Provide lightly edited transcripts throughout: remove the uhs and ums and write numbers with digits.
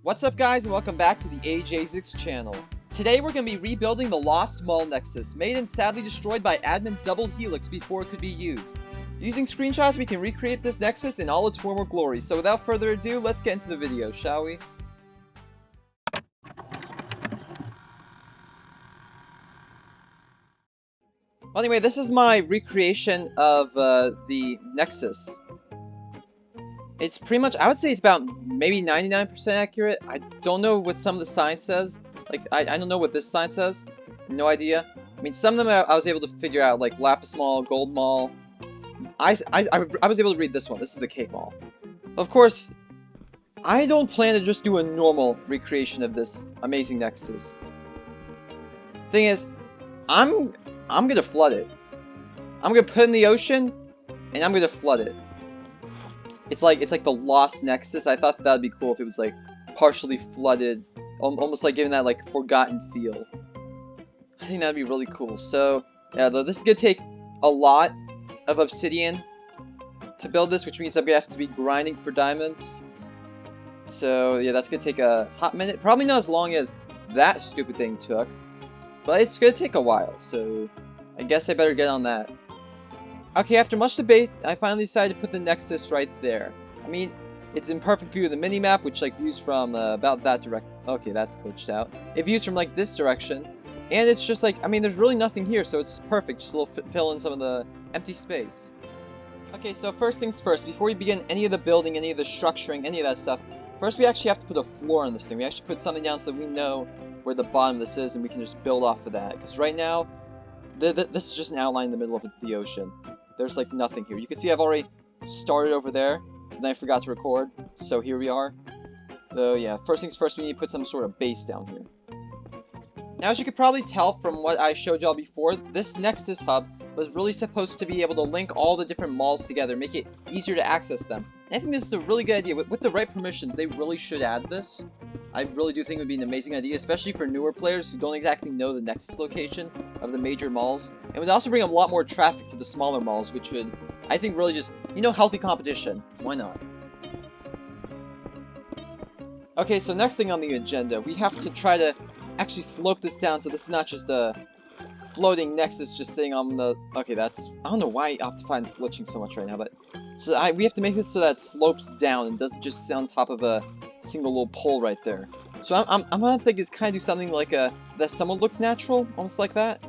What's up guys, and welcome back to the AJ6 channel. Today we're going to be rebuilding the lost Mall Nexus, made and sadly destroyed by admin Double Helix before it could be used. Using screenshots we can recreate this Nexus in all its former glory, so without further ado, let's get into the video, shall we? Well, anyway, this is my recreation of the Nexus. It's pretty much, I would say it's about maybe 99% accurate. I don't know what some of the sign says. Like, I don't know what this sign says. No idea. I mean, some of them I was able to figure out, like Lapis Mall, Gold Mall. I was able to read this one. This is the Cake Mall. Of course, I don't plan to just do a normal recreation of this amazing Nexus. Thing is, I'm gonna flood it. I'm gonna put it in the ocean, and I'm gonna flood it. It's like the Lost Nexus. I thought that'd be cool if it was like partially flooded, almost like giving that like forgotten feel. I think that'd be really cool. So yeah, though this is gonna take a lot of obsidian to build this, which means I'm gonna have to be grinding for diamonds. So yeah, that's gonna take a hot minute. Probably not as long as that stupid thing took, but it's gonna take a while. So I guess I better get on that. Okay, after much debate, I finally decided to put the Nexus right there. I mean, it's in perfect view of the mini-map, which like views from about that direction. Okay, that's glitched out. It views from like this direction, and it's just like, I mean, there's really nothing here, so it's perfect. Just a little fill in some of the empty space. Okay, so first things first, before we begin any of the building, any of the structuring, any of that stuff, first we actually have to put a floor on this thing. We actually put something down so that we know where the bottom of this is, and we can just build off of that. Because right now, this is just an outline in the middle of the ocean. There's like nothing here. You can see I've already started over there, and I forgot to record, so here we are. So yeah, first things first, we need to put some sort of base down here. Now, as you could probably tell from what I showed y'all before, this Nexus hub was really supposed to be able to link all the different malls together, make it easier to access them. And I think this is a really good idea. With the right permissions, they really should add this. I really do think it would be an amazing idea, especially for newer players who don't exactly know the Nexus location of the major malls. It would also bring a lot more traffic to the smaller malls, which would, I think, really just, you know, healthy competition. Why not? Okay, so next thing on the agenda, we have to try to actually slope this down so this is not just a floating Nexus just sitting on the... Okay, that's... I don't know why Optifine's glitching so much right now, but... So we have to make this so that it slopes down and doesn't just sit on top of a single little pole right there. So I'm gonna think is kind of do something like that somewhat looks natural, almost like that.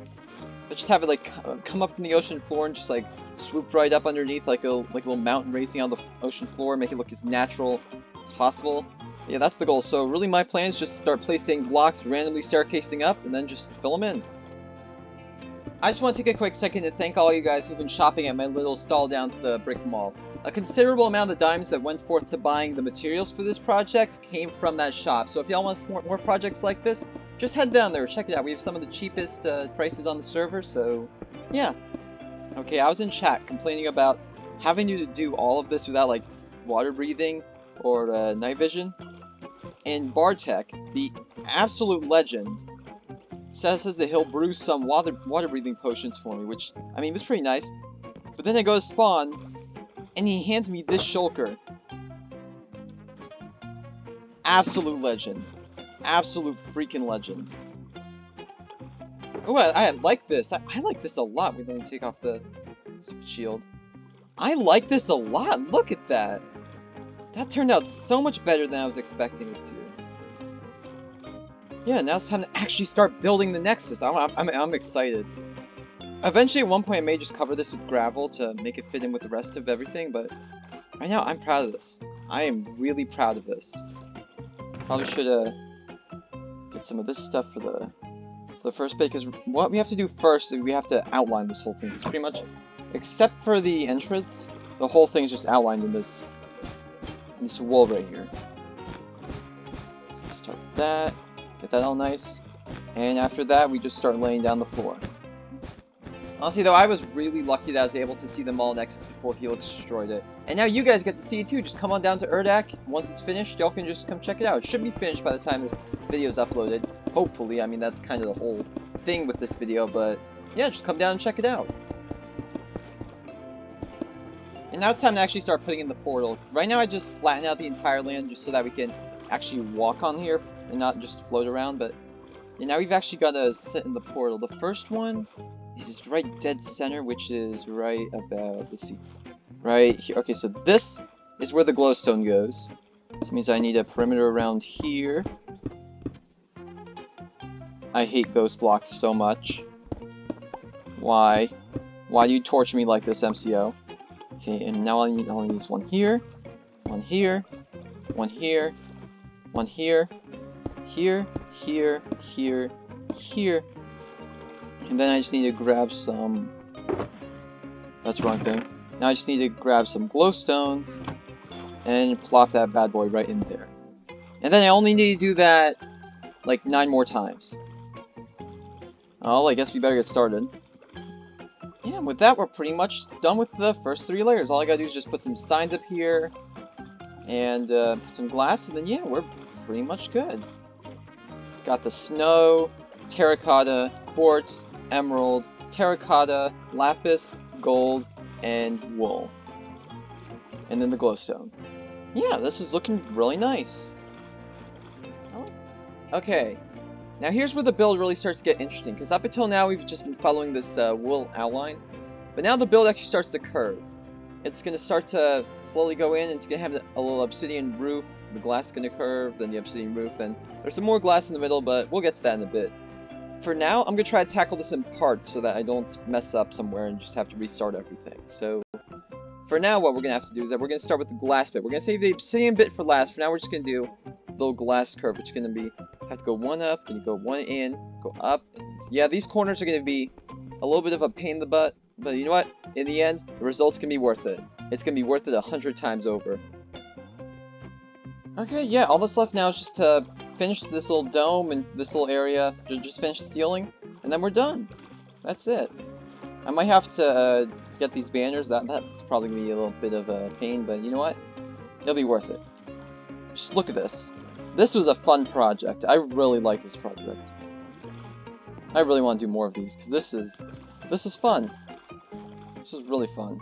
But just have it like come up from the ocean floor and just like swoop right up underneath like a little mountain racing on the ocean floor, make it look as natural as possible. Yeah, that's the goal. So really my plan is just start placing blocks randomly staircasing up and then just fill them in. I just want to take a quick second to thank all you guys who've been shopping at my little stall down at the Brick Mall. A considerable amount of the dimes that went forth to buying the materials for this project came from that shop. So if y'all want to support more projects like this, just head down there, check it out. We have some of the cheapest prices on the server, so yeah. Okay, I was in chat complaining about having to do all of this without like water breathing or night vision. And Bartek, the absolute legend, says that he'll brew some water breathing potions for me, which, I mean, was pretty nice. But then I go to spawn, and he hands me this shulker. Absolute legend. Absolute freaking legend. Oh, I like this. I like this a lot. Wait, let me take off the shield. I like this a lot. Look at that. That turned out so much better than I was expecting it to. Yeah, now it's time to actually start building the Nexus. I'm excited. Eventually, at one point, I may just cover this with gravel to make it fit in with the rest of everything, but right now, I'm proud of this. I am really proud of this. Probably should get some of this stuff for the first bit, because what we have to do first is we have to outline this whole thing. It's pretty much, except for the entrance, the whole thing is just outlined in this wall right here. So let's start with that. Get that all nice, and after that we just start laying down the floor. Honestly though, I was really lucky that I was able to see the Mall Nexus before Helix destroyed it. And now you guys get to see it too. Just come on down to Urdak. Once it's finished, y'all can just come check it out. It should be finished by the time this video is uploaded. Hopefully, I mean that's kind of the whole thing with this video, but yeah, just come down and check it out. And now it's time to actually start putting in the portal. Right now I just flatten out the entire land just so that we can actually walk on here and not just float around, but yeah, now we've actually got to sit in the portal. The first one is just right dead center, which is right about, let's see, right here. Okay, so this is where the glowstone goes. This means I need a perimeter around here. I hate ghost blocks so much. Why? Why do you torture me like this, MCO? Okay, and now I'll need this one here, one here, one here, one here, here, here, here, here. And then I just need to grab some... That's the wrong thing. Now I just need to grab some glowstone and plop that bad boy right in there. And then I only need to do that like 9 more times. Well, I guess we better get started. Yeah, and with that, we're pretty much done with the first 3 layers. All I gotta do is just put some signs up here and put some glass, and then yeah, we're pretty much good. Got the snow, terracotta, quartz, emerald, terracotta, lapis, gold, and wool. And then the glowstone. Yeah, this is looking really nice. Okay, now here's where the build really starts to get interesting, because up until now we've just been following this wool outline, but now the build actually starts to curve. It's going to start to slowly go in, and it's going to have a little obsidian roof, the glass is going to curve, then the obsidian roof, then there's some more glass in the middle, but we'll get to that in a bit. For now, I'm going to try to tackle this in parts so that I don't mess up somewhere and just have to restart everything. So, for now, what we're going to have to do is that we're going to start with the glass bit. We're going to save the obsidian bit for last. For now, we're just going to do a little glass curve, which is going to be, have to go 1 up, going to go 1 in, go up. Yeah, these corners are going to be a little bit of a pain in the butt, but you know what? In the end, the results can be worth it. It's going to be worth it 100 times over. Okay, yeah, all that's left now is just to finish this little dome and this little area, just finish the ceiling, and then we're done. That's it. I might have to get these banners. That's probably going to be a little bit of a pain, but you know what? It'll be worth it. Just look at this. This was a fun project. I really like this project. I really want to do more of these, because this is fun. This is really fun.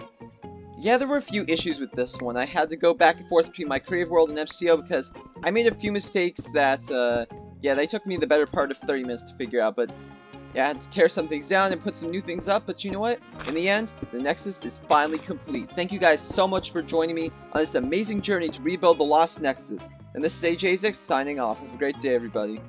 Yeah, there were a few issues with this one. I had to go back and forth between my creative world and MCO because I made a few mistakes that, yeah, they took me the better part of 30 minutes to figure out, but yeah, I had to tear some things down and put some new things up, but you know what? In the end, the Nexus is finally complete. Thank you guys so much for joining me on this amazing journey to rebuild the Lost Nexus. And this is AJ6 signing off. Have a great day, everybody.